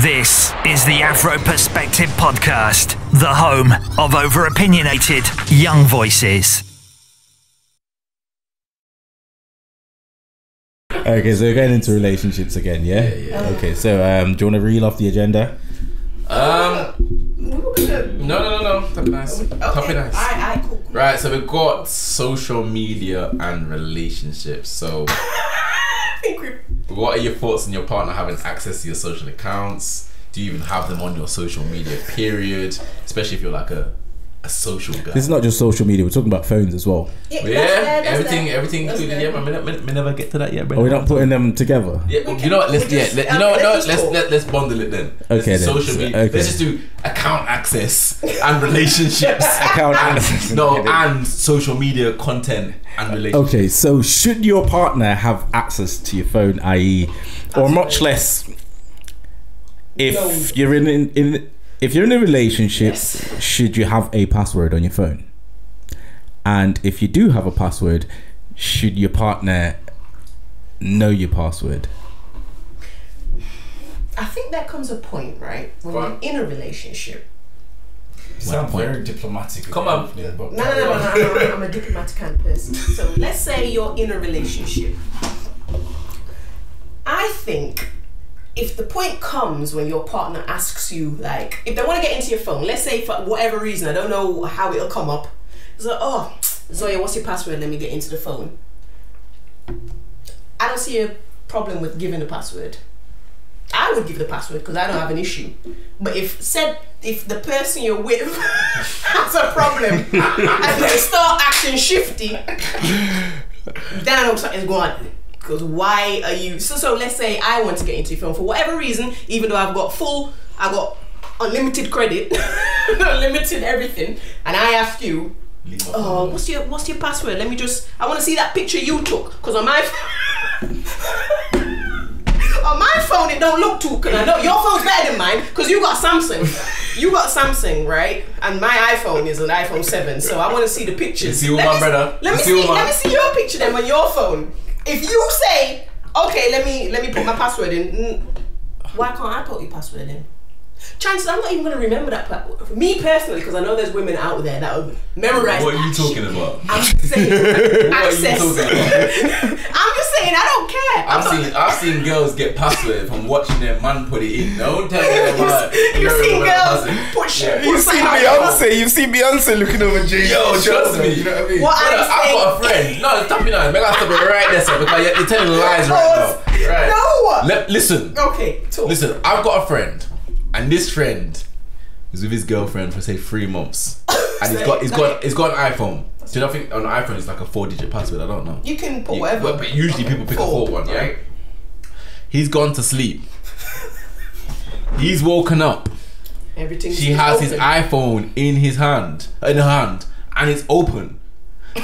This is the Afro Perspective Podcast, the home of over-opinionated young voices. Okay, so we're getting into relationships again, yeah? Yeah. Okay, so do you want to reel off the agenda? No. Top nice. Okay. Top nice. Alright, cool. Right, so we've got social media and relationships. So, what are your thoughts on your partner having access to your social accounts? Do you even have them on your social media, period? Especially if you're like a social guy. This is not just social media, we're talking about phones as well. Everything included. Yeah, man, me never get to that yet, bro. Are we not putting them together? Yeah, you know what? Let's bundle it then. Okay, then. Social media. Okay. Let's just do account access and relationships. And social media content and relationships. Okay, so should your partner have access to your phone, i.e., or much less, if you're in a relationship, should you have a password on your phone? And if you do have a password, should your partner know your password? I think there comes a point, right, when you're in a relationship. Sound very diplomatic. Come on. No, I'm a diplomatic kind of person. So let's say you're in a relationship. I think if the point comes when your partner asks you, like, if they want to get into your phone, let's say for whatever reason, I don't know how it'll come up. It's like, oh, Zoya, what's your password? Let me get into the phone. I don't see a problem with giving the password. I would give the password because I don't have an issue. But if the person you're with has a problem and they start acting shifty, then I know something's going on. Because why are you so let's say I want to get into your phone for whatever reason, even though I've got unlimited credit, unlimited everything, and I ask you, oh, what's your password? I want to see that picture you took, because on my on my phone it don't look too good. I know your phone's better than mine because you got Samsung. You got Samsung, right? And my iPhone is an iPhone 7, so I want to see the pictures. You see my brother? Let me see your picture then on your phone. If you say, okay, let me put my password in, why can't I put your password in? Chances I'm not even going to remember that. Me personally, because I know there's women out there that will memorize. What are you talking about? I'm just saying. Access. What are you talking about? I'm just saying I don't care. I've seen girls get password from watching their man put it in. Don't tell me about You've seen girls push. You've seen Beyonce looking over Jay. Yo, trust me. You know what I mean? What I've got a friend. No, stop me now. Maybe I stop it right there, sir, because you're telling lies right now. Right. No. Listen. Okay. Talk. Listen. I've got a friend. And this friend is with his girlfriend for say 3 months, and he's got an iPhone. Do you not think on an iPhone it's like a 4-digit password? I don't know. You can put whatever. But usually people pick a 4 one, right? Yeah. He's gone to sleep. He's woken up. She has his iPhone in her hand, and it's open.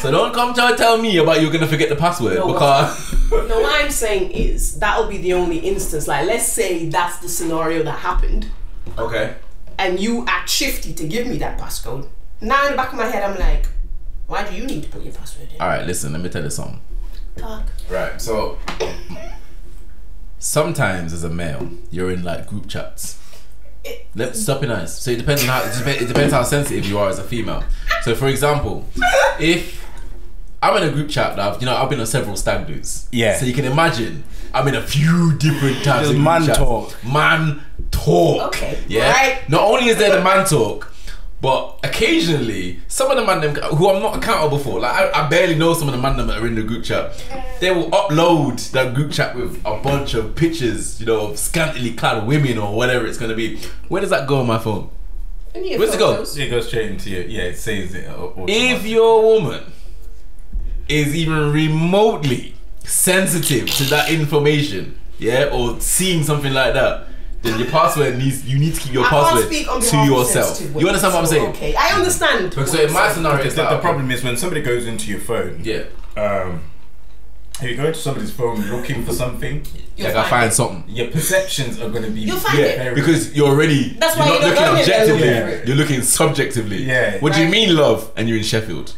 So don't come try to tell me about you're gonna forget the password because. No, what I'm saying is that'll be the only instance. Like, let's say that's the scenario that happened. Okay. And you act shifty to give me that passcode. Now in the back of my head, I'm like, why do you need to put your password in? All right, listen. Let me tell you something. Talk. Right. So sometimes as a male, you're in like group chats. Let's stop it nice. So it depends on it depends how sensitive you are as a female. So for example, if I'm in a group chat that I've been on several stag do's. Yeah. So you can imagine I'm in a few different types of group man chats. talk. Man talk. Okay. Yeah. Right. Not only is there the man talk, but occasionally some of the man them who I'm not accountable for, like I barely know some of the man them that are in the group chat. They will upload that group chat with a bunch of pictures, of scantily clad women or whatever it's gonna be. Where does that go on my phone? Where's it go? It goes straight into you. Yeah, it saves it. If your woman is even remotely sensitive to that information, or seeing something like that, then your password you need to keep your password to yourself. You understand what I'm saying? Okay, I understand. So in my scenario, the problem is when somebody goes into your phone. Yeah. If you go into somebody's phone looking for something, I find something. Your perceptions are going to be You'll find it. Because you're already. That's you're why not you looking don't know objectively. it. You're looking subjectively. Yeah. What do you mean, love? And you're in Sheffield.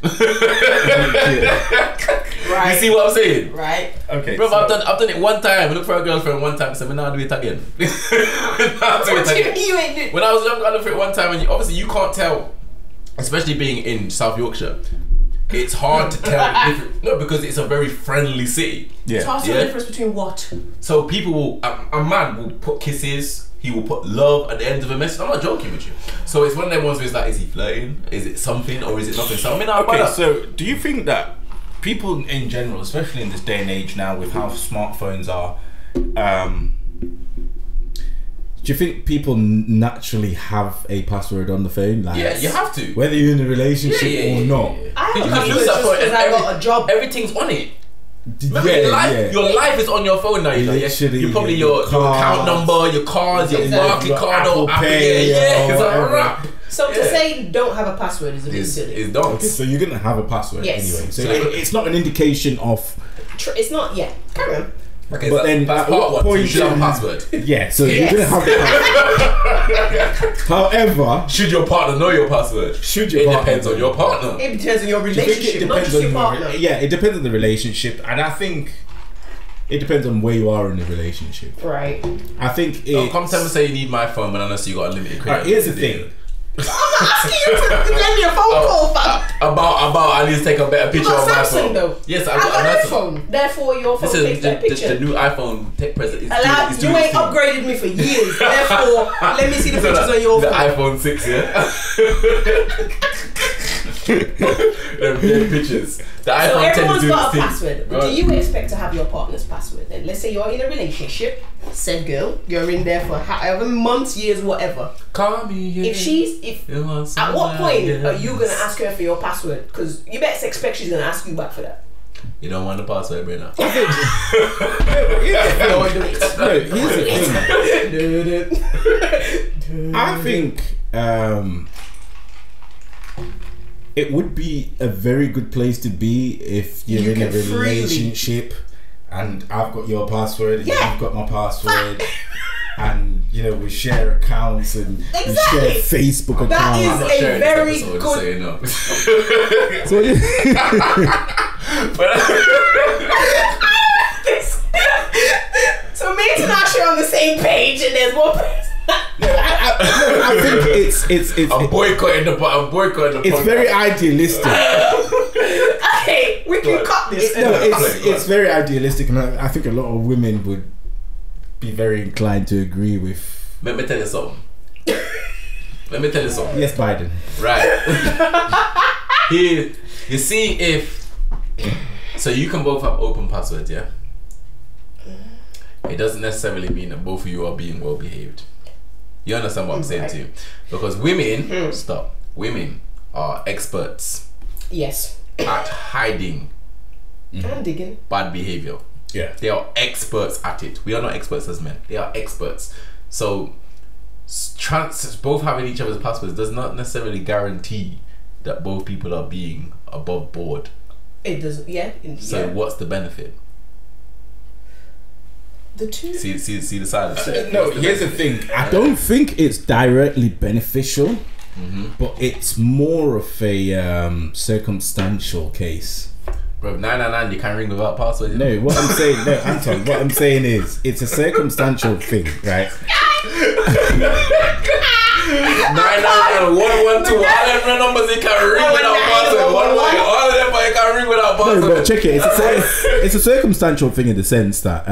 Right. You see what I'm saying? Right. Okay. Bro, so- I've done it one time. I looked for a girlfriend one time. I said, "Man, I'll do it again." I'll do it What do you again. mean you ain't do? When I was young, I looked for it one time, and obviously you can't tell, especially being in South Yorkshire. It's hard to tell the difference. No, because it's a very friendly city. It's hard to tell Yeah. the difference between what? So people will, a man will put kisses, he will put love at the end of a message. I'm not joking with you. So it's one of them ones where it's like, is he flirting? Is it something or is it nothing? So I mean, Okay, so do you think that people in general, especially in this day and age now with how smartphones are, Do you think people naturally have a password on the phone? Like, yeah, you have to. whether you're in a relationship or not. I You have can to lose that just phone because and I got a job. everything's on it. Yeah, Remember, yeah. your life is on your phone now. You know, Literally, you probably your your account cards. number, your cards, your Exactly. market card, Apple or Apple Pay, yeah, or it's a whatever. wrap. So to Yeah. say you don't have a password is a bit It's silly. don't. Okay, so you're gonna have a password Yes. anyway. So So- it's not an indication of. It's not yet. Carry on. Okay, But so then that's at part what one. So you point should have a in- password. Yeah, so Yes. you're gonna have the password. However, Should your partner know your password? should your It partner depends on your partner. It depends on your I think relationship, not just your partner. Yeah, it depends on the relationship, and I think it depends on where you are in the relationship. Right. I think Don't it. come tell me say you need my phone when I know you got unlimited credit. Alright, here's the thing. I'm not asking you to lend me a phone call, fam. About I need to take a better You picture got of my Samsung phone. though. Yes, I I've got got an an iPhone. Therefore, your phone This takes is that picture. the new iPhone tech present. Allowed, you ain't upgraded me for years. Therefore, let me see the pictures on your the phone. iPhone 6, yeah. Them pictures. The So iPhone 10 is everyone's doing got a its password. thing. But do you expect to have your partner's password then? Let's say you're in a relationship, said girl, you're in there for however months, years, whatever. Call me. Yeah. At what point are you gonna ask her for your password? Because you better expect she's gonna ask you back for that. You don't want the password, Brenna. Don't do it. No, here's the thing. I think it would be a very good place to be if you're You in a can freely- relationship and I've got your password and Yeah. you've got my password and you know we share accounts and we Exactly. share Facebook That accounts. is I'm not a sharing very this episode, good- just so you know. So So me and Tasha are on the same page, and there's one person. I think I'm boycotting the it's podcast. very idealistic. Okay, we can cut this. No, Go it's ahead. very idealistic, and I think a lot of women would be very inclined to agree with. Let me tell you something. Yes, Biden. Right. Here, you see if so you can both have open passwords, yeah? It doesn't necessarily mean that both of you are being well behaved. You understand what I'm saying to you? Because women, women are experts Yes, at hiding I'm digging. bad behavior. Yeah. They are experts at it. We are not experts as men. They are experts. So both having each other's passwords does not necessarily guarantee that both people are being above board. It doesn't. Yeah. So what's the benefit? The two. See the silence. No, What's the here's the benefit? thing. I don't think it's directly beneficial, but it's more of a circumstantial case. Bro, 999, you can't ring without password. No, what I'm saying, no, Anton, what I'm saying is, it's a circumstantial thing, right? 999, 112, all them numbers you can ring without password. 111, all of them you can ring without No, password. but check it. It's a circumstantial thing in the sense that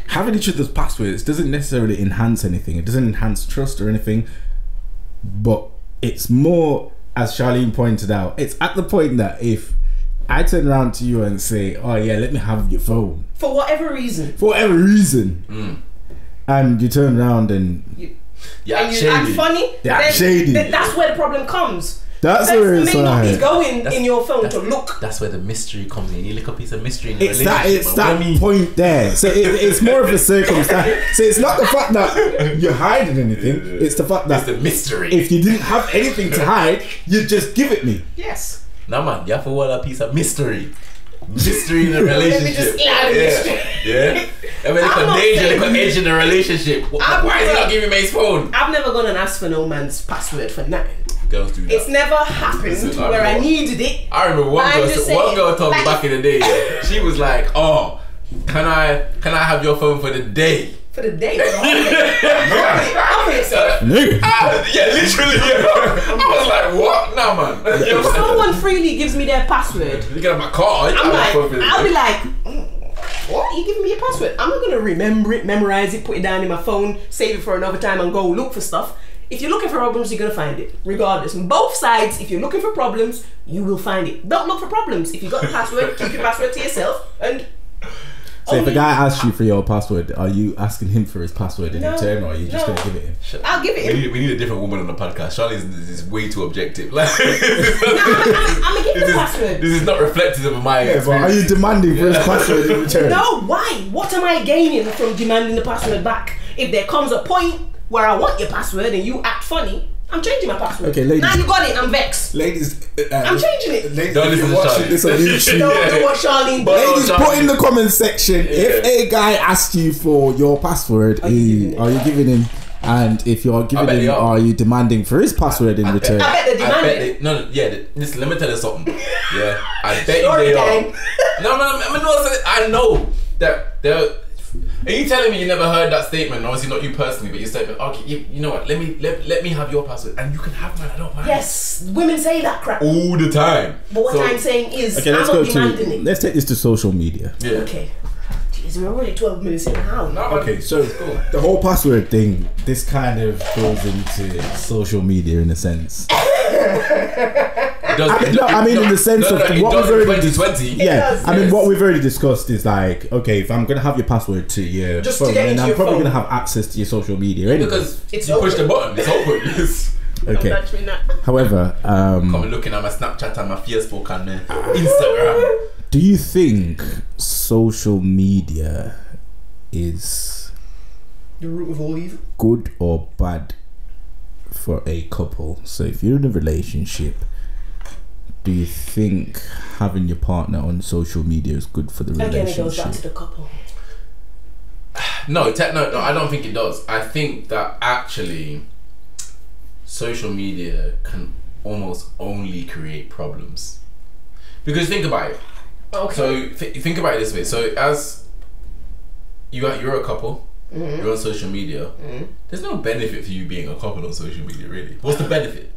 having each other's passwords doesn't necessarily enhance anything. It doesn't enhance trust or anything. But it's more, as Charlene pointed out, it's at the point that if I turn around to you and say, "Oh yeah, let me have your phone," For whatever reason. for whatever reason, and you turn around and Yeah, And you act shady. funny. They act then- shady. then that's where the problem comes. that's That's where it's may not be like. going in your phone to look. That's where the mystery comes in. You look a piece of mystery in your It's relationship. that man. What I mean? point there. So it's more of a circumstance. So it's not the fact that you're hiding anything. It's the fact It's that the mystery. if you didn't have anything to hide, you'd just give it me. Yes. Nah, man, you have to want a piece of mystery. Mystery in a relationship. just add a mystery. Yeah. I mean, I'm not danger, saying- like edge in a relationship. I'm Why is he not- not giving me his phone? I've never gone and asked for no man's password for nothing. girls do that. It's never happened Listen, where I needed it. I remember one I'm girl. just One saying, girl told me like, back in the day. Yeah, she was like, "Oh, can I have your phone for the day?" For the day. Obviously. Nigga. Yeah, literally. Yeah. I was like, "What? Nah, man." You know If what I'm someone freely gives me their password, saying? You get on my car. I'm like, I'll be like, what? You giving me your password? I'm not gonna remember it, memorize it, put it down in my phone, save it for another time, and go look for stuff. If you're looking for problems, you're gonna find it, regardless. On both sides, if you're looking for problems, you will find it. Don't look for problems. If you got the password, keep your password to yourself. And So if a guy asks you for your password, are you asking him for his password in No, return, or are you just no. gonna give it him? I'll give it him. We need a different woman on the podcast. Charlie is way too objective. Like, I'm gonna give the password. this is not reflective of my Yeah, but are experience. you demanding for his password in return? No, why? What am I gaining from demanding the password back? If there comes a point where I want your password and you act funny, I'm changing my password. Okay, ladies. Now you got it, I'm vexed. Ladies, I'm changing it. ladies, Don't if listen you're to watching Charlie. this on YouTube, Don't do what Charlene But- did. ladies, put in the comment section if a guy asks you for your password, are you giving him? And if you're giving bet him, they are. are you demanding for his password in return? I bet they're I bet demanding. listen, let me tell you something. Yeah, I bet Story you they time. are. No, I know that they're. Are you telling me you never heard that statement? Obviously not you personally, but your statement. Okay, you know what? Let me have your password, and you can have mine. I don't mind. Yes, women say that crap. All the time. But what So- I'm saying is, Okay, I'm let's not go demanding to. it. Let's take this to social media. Yeah. Okay. Jeez, we're already 12 minutes in. How? No, Okay, so the whole password thing, this kind of goes into social media in a sense. It does, I mean in the sense of it what does we've in already 2020. Yeah, does, I mean yes. what we've already discussed is like, okay, if I'm gonna have your password to your Just to phone, get then into I'm your probably phone. gonna have access to your social media anyway. Because It's you push open. the button, it's open. Yes. Okay. Touch me now. However, Come looking at my Snapchat and my Facebook and my Instagram. do you think social media is The root of all evil. good or bad for a couple? So if you're in a relationship, do you think having your partner on social media is good for the Again, it goes relationship? back to the couple. No, no, I don't think it does. I think that actually social media can almost only create problems. Because think about it. Okay. So think about it this way. So as you're a couple, you're on social media. There's no benefit for you being a couple on social media, really. What's the benefit?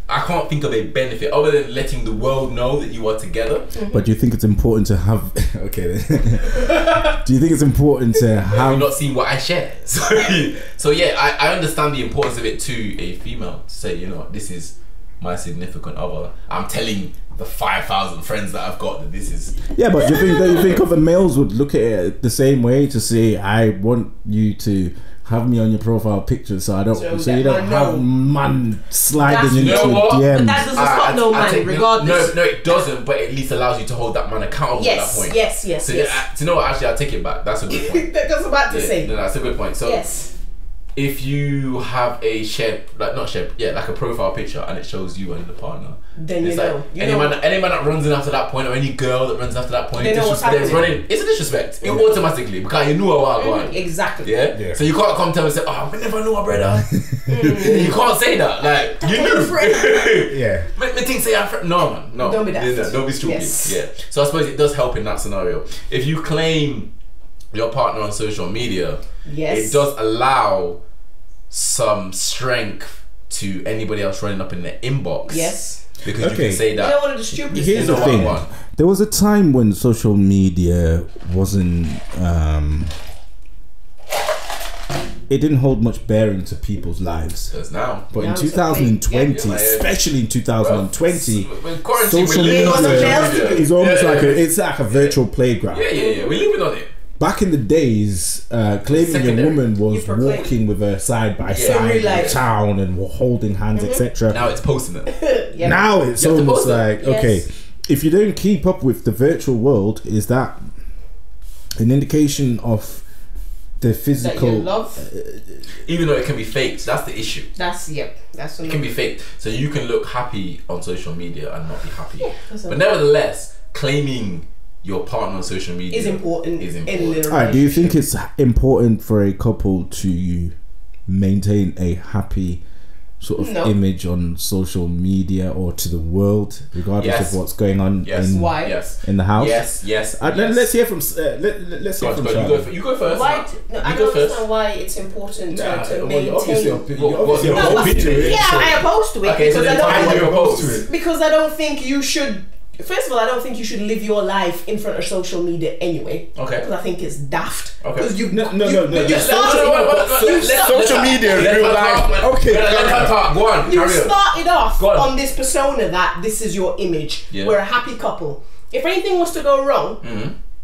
I can't think of a benefit other than letting the world know that you are together. But do you think it's important to have? Okay. Then. Do you think it's important to Have have? you not seen what I share? So yeah, I understand the importance of it to a female. To say, you know what, this is my significant other. I'm telling the 5,000 friends that I've got that this is. Yeah, but do you think other males would look at it the same way to say, I want you to have me on your profile picture, so I don't, So so you that don't man have know. man sliding That's- into You know what? But DMs. that doesn't stop no man, regardless. No, it doesn't. But at least allows you to hold that man accountable at that point. Yes. So do you know what? Actually, I'll take it back. That's a good point. That's what I was about to Yeah, say. no, that's a good point. So Yes. if you have a shared, like not shared, yeah, like a profile picture, and it shows you and the partner, Then you it's know. like You any know. man that runs in after that point, or any girl that runs after that point, They know what's they're happening. running. It's a disrespect. It automatically because you knew what I want. Exactly. Yeah? So you can't come tell me say, oh, I never knew my brother. You can't say that. Like you ain't knew. friend. Yeah. Me think say I'm friend. No man, no. Don't be daft. Yeah, no, don't be stupid. Yes. Yeah. So I suppose it does help in that scenario. If you claim your partner on social media, Yes. it does allow some strength to anybody else running up in their inbox. Yes. Because Okay. you can say You know that. one of the stupidest Here's things. the know what I thing. want. There was a time when social media wasn't. It didn't hold much bearing to people's lives. Because now. But in Now it's a 2020, thing. Yeah. especially in 2020, With quarantine, social we're living on media social media. is almost Yeah, like yeah. it's like a virtual playground. Yeah. We're living on it. Back in the days, claiming your Secondary. woman was You proclaim. walking with her side by In side real in life. town and were holding hands, etc. Now it's posting it. Yeah. Now it's You have to almost post it. like, Yes. okay, if you don't keep up with the virtual world, is that an indication of the That physical? you love. Even though it can be faked, that's the issue. That's That's It can be faked. So you can look happy on social media and not be happy. that's But okay. nevertheless, claiming your partner on social media is important. Is In important. the Alright, do you think relationship. it's important for a couple to maintain a happy sort of No. image on social media or to the world, regardless Yes. of what's going on Yes. in, Why? Yes. in the house. Yes. Let's hear from let's hear Go, from go, Charlie. you go first. Why? No, I You go don't first. understand why it's important to Well, maintain. obviously, What- you're obviously what- opposed what- to it. Yeah, I oppose to it Okay, so because then I why don't. are you opposed to it? Because I don't think you should. First of all, I don't think you should live your life in front of social media anyway. Okay. Because I think it's daft. Okay. Because you, No. you started. Social media is real life. Okay, Let her talk. Go on. You Carry on. started off Go on. on this persona that this is your image. Yeah. We're a happy couple. If anything was to go wrong,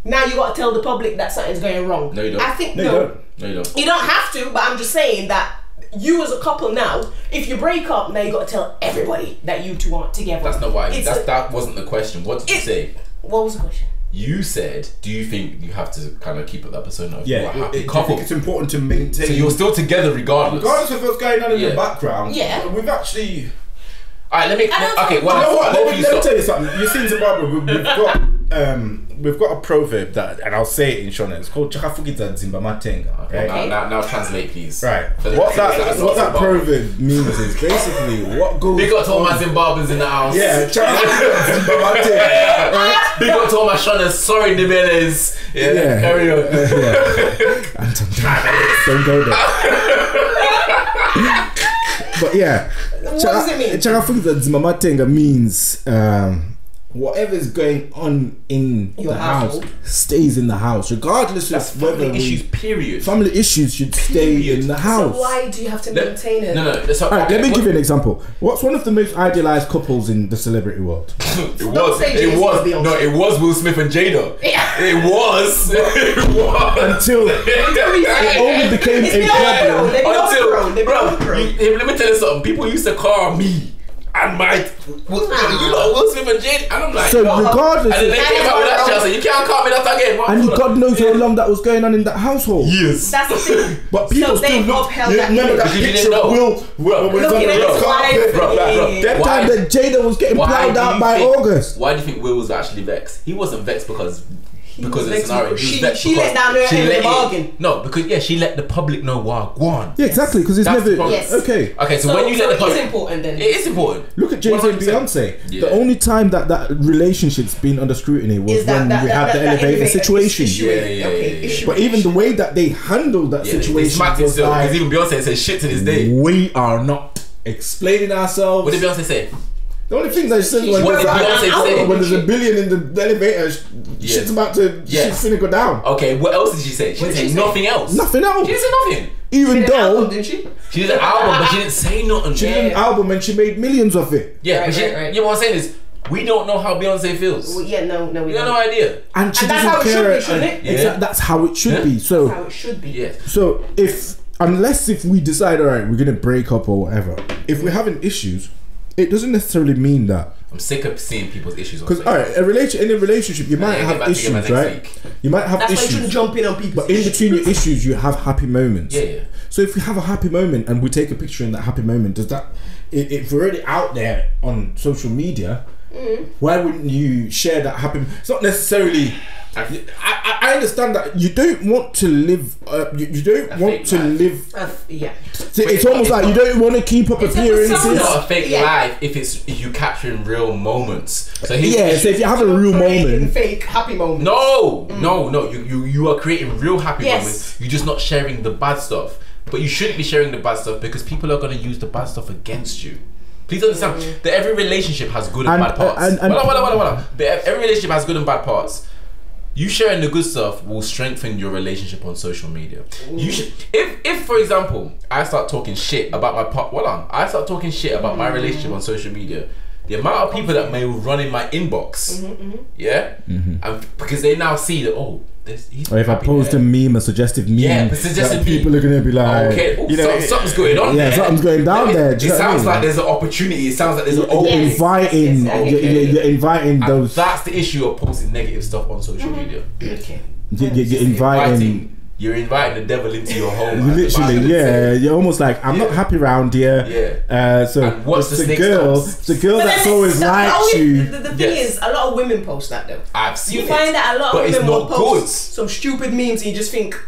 now you got to tell the public that something's going wrong. No, you don't. I think No, you don't. No, you don't. You don't have to, but I'm just saying that you as a couple now, if you break up, now you got to tell everybody that you two aren't together. That's not why. It's That wasn't the question. What did you say? What was the question? You said, do you think you have to kind of keep up that persona of Yeah, a happy I couple? think it's important to maintain. So you're still together regardless. regardless of what's going on in Yeah. the background. Yeah. We've actually. Alright, let me. I don't Okay, think- well, You know what? both Let of me you stop. tell you something. You see in Zimbabwe, we've got a proverb that, and I'll say it in Shona. It's called "Chakafugita Zimba Matenga." Okay, Right. now translate, please. Right. For the- What that Zimbabwe. proverb means is basically what goes. Big up to all my on- Zimbabweans in the house. Yeah, Chakafugita Zimba Matenga. Right? Big up to all my Shonas. Sorry, Nibeles. Yeah. Carry on. Don't go there. But yeah, What does it mean? Chakafugita Zimamatenga means whatever's going on in Your the household. house stays in the house, regardless That's of whether family issues, we, period. family issues should stay Period. in the So house. why do you have to maintain it? No. So, All right, okay, let me what- give you an example. What's one of the most idealized couples in the celebrity world? It Don't was. say It Jay-Z was. or Beyonce. No, it was Will Smith and Jada. Yeah. It was. It was. Until it only became It's a been problem. overgrown. They've been overgrown. They've been bro, overgrown. let me tell you something. People used to call me and my, you know, Will Smith and Jada, and I'm like, So no. regardless, And then they came out with that shit. I said, you can't call me that again. and God knows how long that was going on in that household. Years. That's the thing. But people So still they look. upheld You that remember image. that Because you picture didn't of know. Will when Looking on at the his red wife. carpet? Bro. That Why- time that Jada was getting plowed do out you by think- August. Why do you think Will was actually vexed? He wasn't vexed because of the vexed scenario. because He was she- vexed she let because down her she end of let the it- bargain. No, because she let the public know why. Go on. Yeah, exactly. Because it's That's the never problem. Yes. okay. Okay, so, when you let the it's public, important then. it is important. Look at Jay-Z and 100%. Beyonce. Yeah. The only time that relationship's been under scrutiny was Is that- when that- we that- had the that elevator elevator situation. issue. Yeah. Okay, issue. But even the way that they handled that Yeah, they situation smacked it was still. like, Because even Beyonce says shit to this day. we are not explaining ourselves. What did Beyonce say? The only thing that she says when, What did Beyonce say? when there's $1 billion in the elevator, Yeah. shit's about to, Yes. shit's finna go down. Okay, what else did she say? She What didn't did say she say? nothing else. Nothing else. She didn't say nothing. Even She did an album, though didn't she? She did an album, but she didn't say nothing. she did an album and she made millions of it. Yeah, Right, but she, right. you know what I'm saying is, we don't know how Beyonce feels. Well, yeah, no, we We got don't. no idea. And she And that's doesn't how it should care. be, shouldn't it? Yeah. That's how it should Yeah. be. So That's how it should be. Yeah. So if we decide, all right, we're gonna break up or whatever, if we're having issues, it doesn't necessarily mean that. I'm sick of seeing people's issues. Because all right, in a relationship, you might Yeah, get have back together issues, next right? week. You might have That's why you issues, shouldn't jump in on people. but in between your issues, you have happy moments. Yeah, yeah. So if we have a happy moment and we take a picture in that happy moment, does that? If we're already out there on social media, why wouldn't you share that happy? It's not necessarily. I understand that you don't want to live. You don't A want fake to life. live. Yeah. It's almost like you don't want to keep up It's a appearances. It's persona. not a fake Yeah. life if you capturing real moments. So here's Yeah, the so issue. if you have a real Creating moment, fake happy moments. No. You are creating real happy Yes. moments. You're just not sharing the bad stuff. But you shouldn't be sharing the bad stuff because people are going to use the bad stuff against you. Please understand that every relationship has good and, And, bad parts. and- Wala. But every relationship has good and bad parts. You sharing the good stuff will strengthen your relationship on social media. You should, if for example, I start talking shit about my I start talking shit about my relationship on social media. The amount of people that may run in my inbox, yeah, and because they now see that he's or if I happy post there. a meme, a suggestive meme, Yeah, a suggestive that people meme. are gonna be like, Okay, you know, something's going on. yeah, there. something's going down there. Do It you know what I sounds mean? like there's an opportunity. It sounds like there's an You're opening. Yes. inviting, Yes, okay. you're inviting And those. that's the issue of posting negative stuff on social media. Okay. You're inviting. You're inviting the devil into your home. You as the literally, Bible yeah. says. You're almost like, I'm not happy around here. So And what's it's the the snake girl, stops? the girl But that's then always the liked only- you. The thing Yes. is, a lot of women post that though. I've seen You it. find that a lot but of it's women will not post good. some stupid memes and you just think,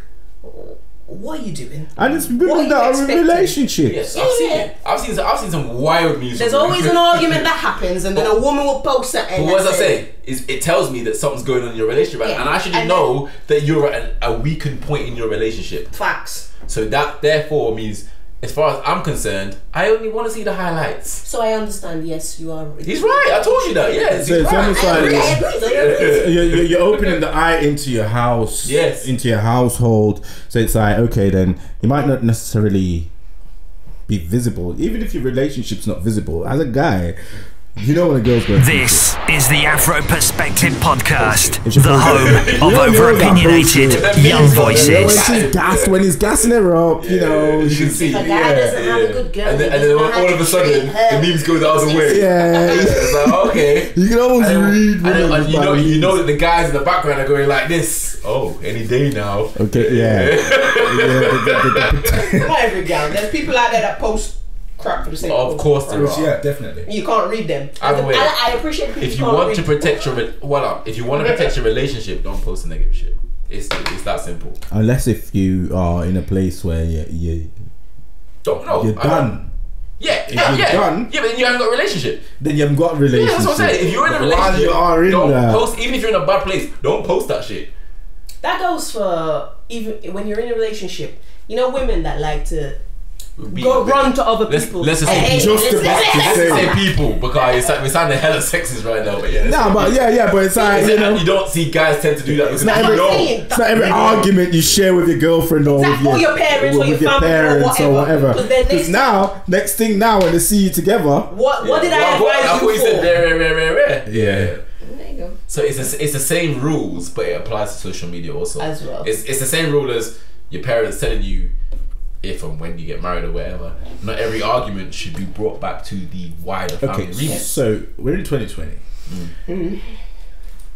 what are you doing? And it's What women are you that are in expecting? relationships. Yes, I've seen it. I've seen some wild news. There's always an argument that happens, and then a woman will post something. But what does I say? Is it tells me that something's going on in your relationship, Yeah. and I should And know that you're at a weakened point in your relationship. Facts. So that therefore means, as far as I'm concerned, I only want to see the highlights. So I understand. Yes, you are. He's right. I told you that. Yes, So he's it's right. almost I agree. like you're opening the eye into your house, Yes. into your household. So it's like, okay, then you might not necessarily be visible, even if your relationship's not visible. As a guy, you know when a girl's going. This is the Afro Perspective Podcast, It's your the favorite. home of over-opinionated young voices. When he's gassing her up, you know. You can see. If a guy doesn't have a good girl, and he then doesn't know all how of a to sudden, treat her. the memes go the other way. Yeah. It's like, okay. You can almost read. And you women's know that the guys in the background are going like this. Oh, any day now. Okay, yeah. Not every girl. There's people out there that post crap for the sake Of course there are. Yeah, definitely. You can't read them. Either way, I appreciate people. If you can't want read to protect your if you want to protect your relationship, don't post the negative shit. It's that simple. Unless if you are in a place where you're Don't done, Yeah, If yeah, you're yeah. done- Yeah, but then you haven't got a relationship. then you haven't got a Yeah, relationship. that's what I'm saying. If you're in a But while relationship, you are in don't there, post. Even if you're in a bad place, don't post that shit. That goes for even when you're in a relationship. You know, women that like to go run to other people. Let's just say Hey, just listen, about to listen, say. Let's say people, because we're sounding hella sexist right now. But yeah, Nah, but yeah, but it's like, you know, you don't see guys tend to do that because not you every- know. it's not every argument you share with your girlfriend or Exactly, with or your parents or with your family or parents or whatever. whatever. 'Cause then Because now, next thing now, when they see you together, What did I Well, advise that's you what he for? said. Rare. Yeah. There you go. So it's the same rules, but it applies to social media also. As well. It's the same rule as your parents telling you if and when you get married or whatever. Not every argument should be brought back to the wider family okay, remit. so we're in 2020.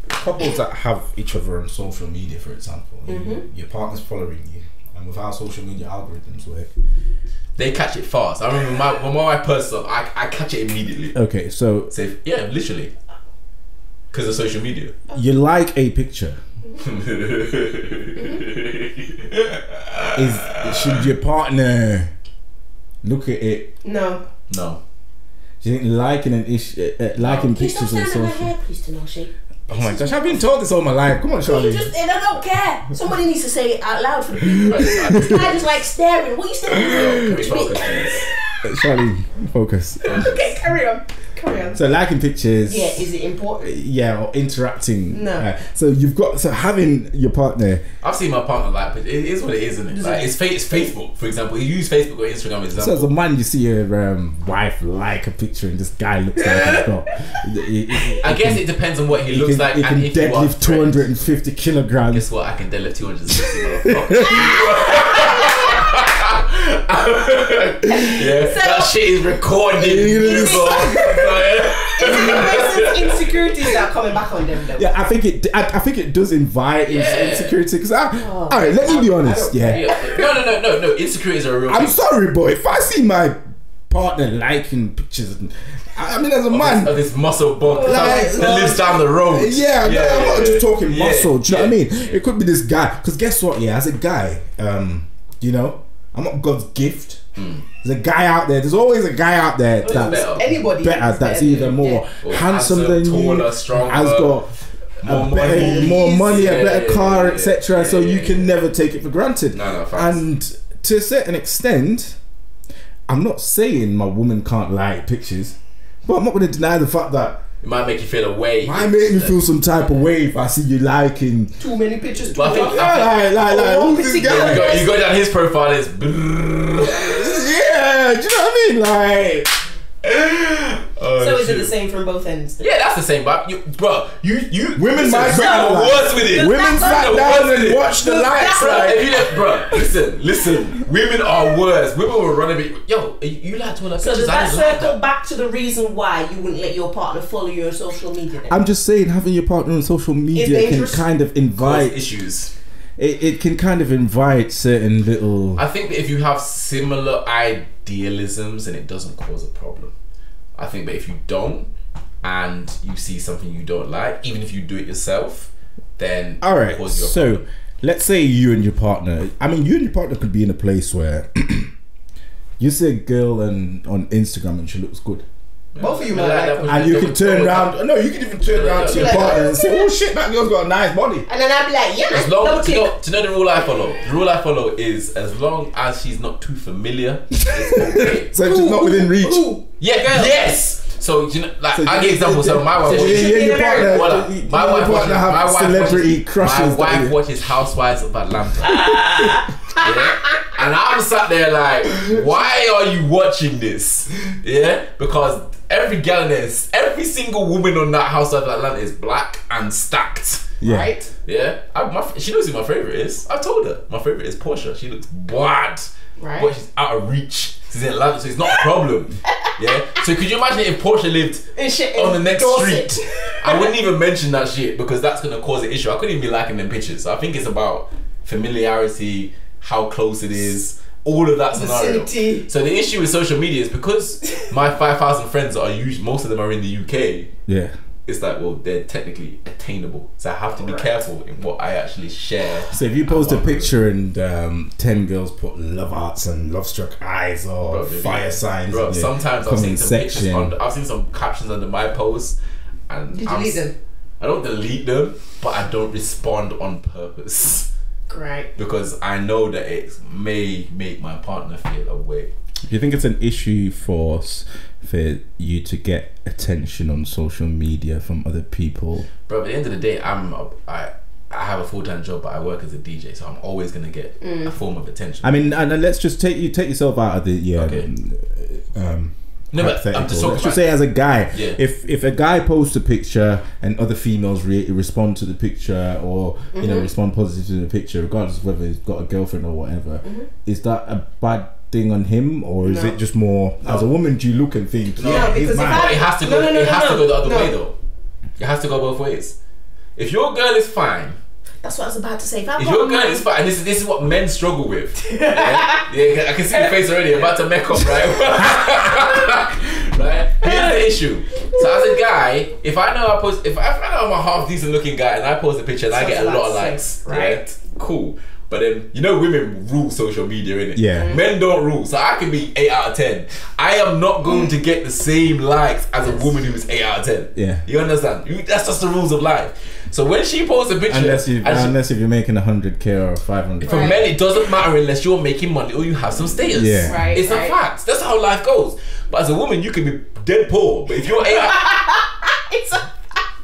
Couples that have each other on social media, for example, your partner's following you, and with how social media algorithms work. They catch it fast. I remember when my wife posts stuff, I catch it immediately. Okay, so Say, yeah, literally. Because of social media. you like a picture. Should your partner look at it? No. No. Do you think liking pictures on social? Please, Tanashi. Oh my gosh, I've been taught this all my life. Come on, Charlie. I don't care. Somebody needs to say it out loud for the people. This guy just like staring. What are you staring Can we at? focus, please? Charlie, focus. Okay, carry on. So liking pictures. Yeah, is it important? Yeah, or interacting. No. So having your partner. I've seen my partner like, but it is what it is, isn't it? Like, it's Facebook, for example. You use Facebook or Instagram as an So example. as a man, you see your wife like a picture, and this guy looks like he's got. I guess it depends on what he looks like He and can if you are deadlift friends. 250 kilograms. Guess what? I can deadlift 260 motherfuckers. Yeah, that shit is recorded. It's It's the insecurities that are coming back on them though. Yeah, I think it does invite insecurity. Because all right, let me be honest. Yeah, No. Insecurities are a real I'm thing. sorry, boy. If I see my partner liking pictures, I mean, as a man, Of this muscle bump Like- that lives down the road. yeah, I'm not just talking yeah, muscle. Do you know what I mean? yeah. It could be this guy. Because guess what? Yeah, as a guy, you know, I'm not God's gift. There's a guy out there. There's always a guy out there that's better. Anybody better. is That's better. either more Or handsome handsome, than you, taller, stronger, has got more money, a better car, etc. So you can never take it for granted. No, facts. And to a certain extent, I'm not saying my woman can't like pictures, but I'm not going to deny the fact that It might make you feel away. I make me feel some type of way if I see you liking. Too many pictures. Too But I think- much. Like, who's this guy? You go down his profile, it's Yeah, do you know what I mean? Like, So is it the same from both ends? yeah, that's the same, but you Women might listen, grab the like- worst with it. women sat down and watched the lights. Bro, Like, if you let, bro, listen. Women are worse. Women will run a bit. Yo, you like to all that So pictures? does I that just like circle that. back to the reason why you wouldn't let your partner follow you on social media then? I'm just saying, having your partner on social media can dangerous. kind of Cause invite. issues. It can kind of invite certain little. I think that if you have similar idealisms, then it doesn't cause a problem. I think that if you don't, and you see something you don't like, even if you do it yourself, then All right. it causes you a So, problem. let's say you and your partner. I mean, you and your partner could be in a place where you see a girl on Instagram and she looks good. Both of you might like her. And you can turn around. No, you can even turn around to your partner and say, "Oh shit, that girl's got a nice body." And then I'd be like, "Yeah." As long to know the rule I follow. The rule I follow is as long as she's not too familiar, it's okay. So if she's not within reach. Yeah. Yes. So you know, like I give example. So my wife. Your partner. My wife celebrity crushes. My wife watches Housewives of Atlanta. Yeah? And I'm sat there like, why are you watching this? Yeah, because every girl in there, every single woman on that Housewives of Atlanta is black and stacked. Yeah. Right? Yeah. She knows who my favorite is. I told her my favorite is Portia. She looks bad, right? But she's out of reach. She's in Atlanta, so it's not a problem. Yeah. So could you imagine if Portia lived on the next street? I wouldn't even mention that shit because that's gonna cause an issue. I couldn't even be liking them pictures. So I think it's about familiarity, how close it is, all of that scenario. Vicinity. So the issue with social media is because my 5,000 friends are most of them are in the UK. Yeah. It's like, well, they're technically attainable, so I have to be careful in what I actually share. So if you post a picture and 10 girls put love hearts and love struck eyes or fire signs, bro, sometimes I've seen some pictures I've seen some captions under my posts, and you delete them? I don't delete them, but I don't respond on purpose. Right. Because I know that it may make my partner feel away. Do you think it's an issue for you to get attention on social media from other people? Bro, at the end of the day, I have a full-time job, but I work as a DJ, so I'm always gonna get a form of attention. I mean, and let's just take yourself out of the no, but I'm just let's just say as a guy, yeah. if a guy posts a picture and other females respond to the picture or you know respond positively to the picture, regardless of whether he's got a girlfriend or whatever, is that a bad thing on him, or is it just more as a woman do you look and think it has to go it has to go the other way though. It has to go both ways. If your girl is fine, that's what I was about to say. If your girl is fine, and this is what men struggle with. Yeah, I can see your face already. You're about to make up, right? Right. Here's the issue. So as a guy, if I know I'm a half decent looking guy and I post a picture and I get a lot of likes, right? Cool. But then you know women rule social media, innit? Yeah. Men don't rule. So I can be 8 out of 10. I am not going to get the same likes as a woman who's 8 out of 10. Yeah. You understand? That's just the rules of life. So when she posts a picture, unless if you're making 100k or 500, for men it doesn't matter unless you're making money or you have some status. Yeah. Right, it's a fact. That's how life goes. But as a woman, you can be dead poor. But if you're 8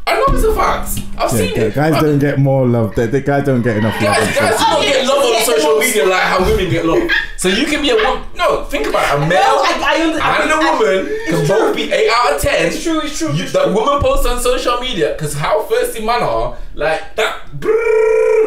I know it's a fact. I've seen it. Guys don't get more love. The guys don't get enough love. Guys don't get love on social media like how women get love. So you can be a woman. No, think about it. A male and a woman can both be 8 out of 10. It's true. That woman posts on social media because how thirsty men are like that.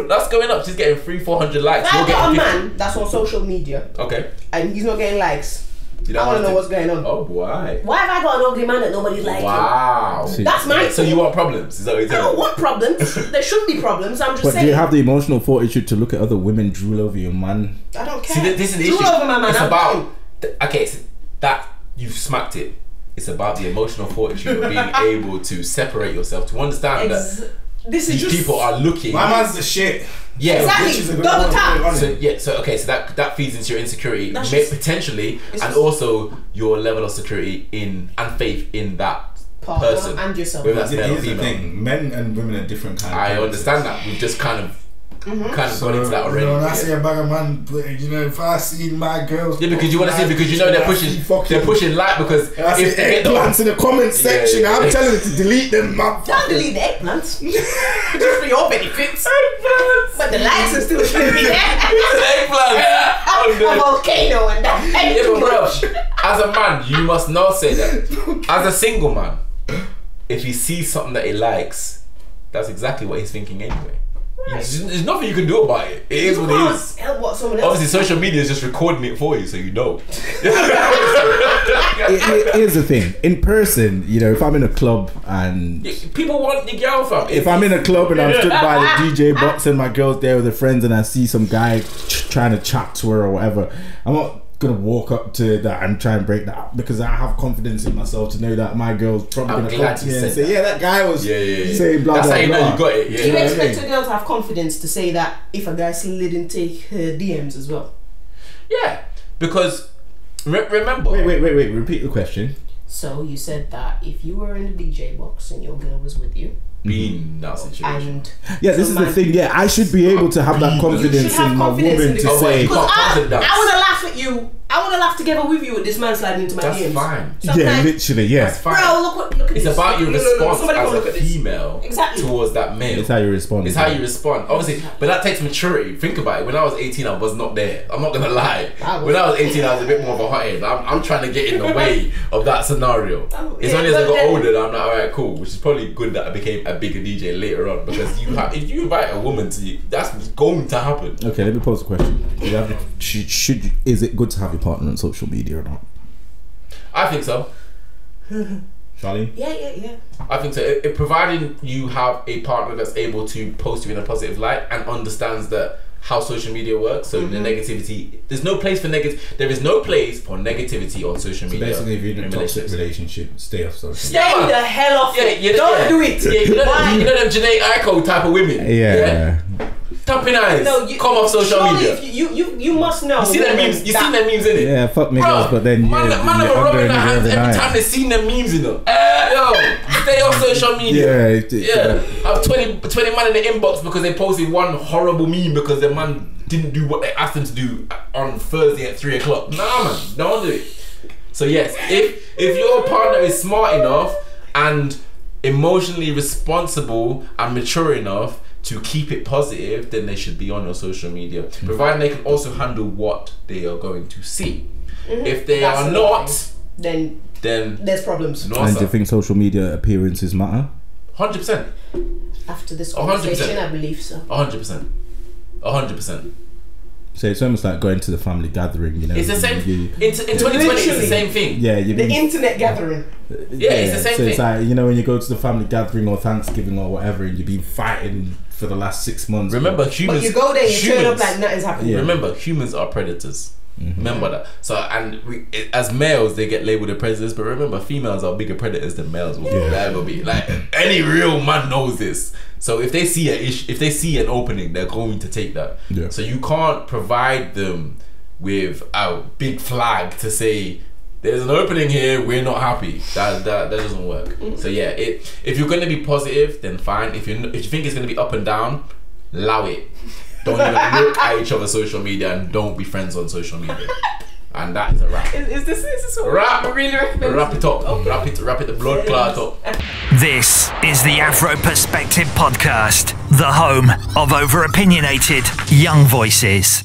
That's going up. She's getting 300-400 likes. If I got a man that's on social media, okay, and he's not getting likes, I want to know what's going on. Oh, why? Why have I got an ugly man that nobody's liking? Wow. That's my So you want problems? Is that what you're I saying? don't want problems. There should be problems. I'm just But saying. do you have the emotional fortitude to look at other women drool over your man? I don't care. See, this is the issue. Drool over my man. It's I'm about fine. okay. So that you've smacked it. It's about the emotional fortitude of being able to separate yourself to understand that this is these just people are looking. My man's the shit. Yeah, exactly. Double tap. So that feeds into your insecurity, That's just- potentially, and just- also your level of security and faith in that Partner person and yourself. whether that's male or Here's the female. thing: men and women are different kind of I characters. understand that. We've just kind of gone into that already. You know, when I Yeah. see a bag of man, you know, if I see my girls, Yeah, because you want to see, because you know they're pushing light because I see if they get the eggplants in the comment section. yeah. I'm telling you to delete them. Don't delete the eggplants. Just for your benefits. But the likes are still should be there. eggplant. A volcano and that. Yeah, but bro, as a man, you must not say that. As a single man, if he sees something that he likes, that's exactly what he's thinking anyway. There's nothing you can do about it. It is what it is. Help what someone else. Obviously, social media is just recording it for you, so you know. Here's the thing: in person, you know, if I'm in a club and People want the girl, fam. if I'm in a club and I'm stood by the DJ box and my girl's there with her friends and I see some guy trying to chat to her or whatever, I'm not gonna walk up to that and try and break that up because I have confidence in myself to know that my girl's probably I'm gonna glad come to you me and said say, yeah, that guy was saying blah That's blah how you blah. know you got it. Yeah. Do you know what I expect mean? a girl to have confidence to say that if a guy slid and take her DMs as well? Yeah, because remember. Wait. Repeat the question. So you said that if you were in the DJ box and your girl was with you, Being in that situation. and Yeah, this is the thing. Yeah, I should be able to have that You should confidence have in my confidence woman in the to girl. Oh, wait, say, you can't I confidence. would have laughed at you. I would have laughed together with you with this man sliding into my That's DMs. fine. So I'm yeah, like, literally, yeah. That's fine. bro, look at It's this. about your No, response somebody come as look a at this. female Exactly. towards that male. It's how you respond. It's how you respond. Obviously, but that takes maturity. Think about it. When I was 18, I was not there. I'm not gonna lie. When I was 18, I was a bit more of a hothead. I'm trying to get in the way of that scenario. It's yeah, only as I but got then- older that I'm like, alright, cool. Which is probably good that I became a bigger DJ later on because if you invite a woman to you, that's going to happen. Okay, let me pose a question. Do you have, is it good to have your partner on social media or not? I think so. Charlene? Yeah. I think so. It providing you have a partner that's able to post you in a positive light and understands that how social media works. So the negativity, there's no place for there is no place for negativity on social media. Basically, if you're in a toxic relationships. relationship, stay off social. Stay the hell off it. Yeah, Don't do it. Yeah, you know them Janae Aiko type of women. Yeah. Tapping eyes. No, you come off social surely media. If you must know. You see them memes. You seen them memes in it. Yeah, fuck niggas, but then man, yeah, man, you're are rubbing their hands every every night. time they seen them memes in them. Yo, stay off social media. Yeah, I have 20 man in the inbox because they posted one horrible meme because the man didn't do what they asked him to do on Thursday at 3 o'clock. Nah, man, don't do it. So yes, if your partner is smart enough and emotionally responsible and mature enough to keep it positive, then they should be on your social media, providing they can also handle what they are going to see. If they That's are another not, thing. Then there's problems. no, And do you think social media appearances matter? 100%. After this 100%. conversation, I believe so. 100%. 100%. So it's almost like going to the family gathering, you know. It's the same. You- In 2020, it's the Literally. same thing. yeah, you The internet gathering. Yeah, it's the same so it's thing. like, you know, when you go to the family gathering or Thanksgiving or whatever, and you've been fighting for the last 6 months. Remember, But humans. you go there, you turn up humans- like nothing's happening. Yeah. Remember, humans are predators. Remember that. So, and as males, they get labeled as predators. But remember, females are bigger predators than males will ever be. Like any real man knows this. So if they see if they see an opening, they're going to take that. Yeah. So you can't provide them with a big flag to say there's an opening here. We're not happy. That doesn't work. So yeah, if you're going to be positive, then fine. If you think it's going to be up and down, allow it. Don't even look at each other's social media and don't be friends on social media. And that is a wrap. Is this what Wrap. we really recommend? Wrap it up. Wrap it the blood clot up. This is the Afro Perspective Podcast, the home of over-opinionated young voices.